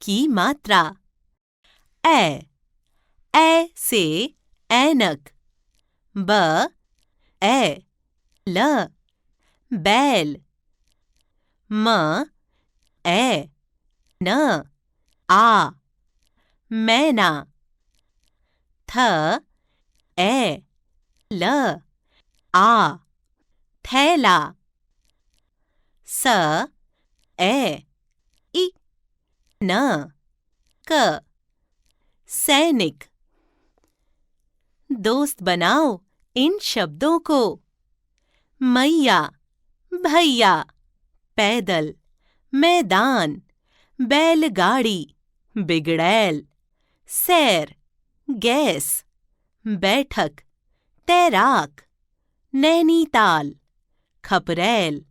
की मात्रा। ए से ऐनक। ल बैल। न आ मैना। ल आ थैला। इ न क सैनिक। दोस्त बनाओ इन शब्दों को। मैया, भैया, पैदल, मैदान, बैलगाड़ी, बिगड़ैल, सैर, गैस, बैठक, तैराक, नैनीताल, खपरैल।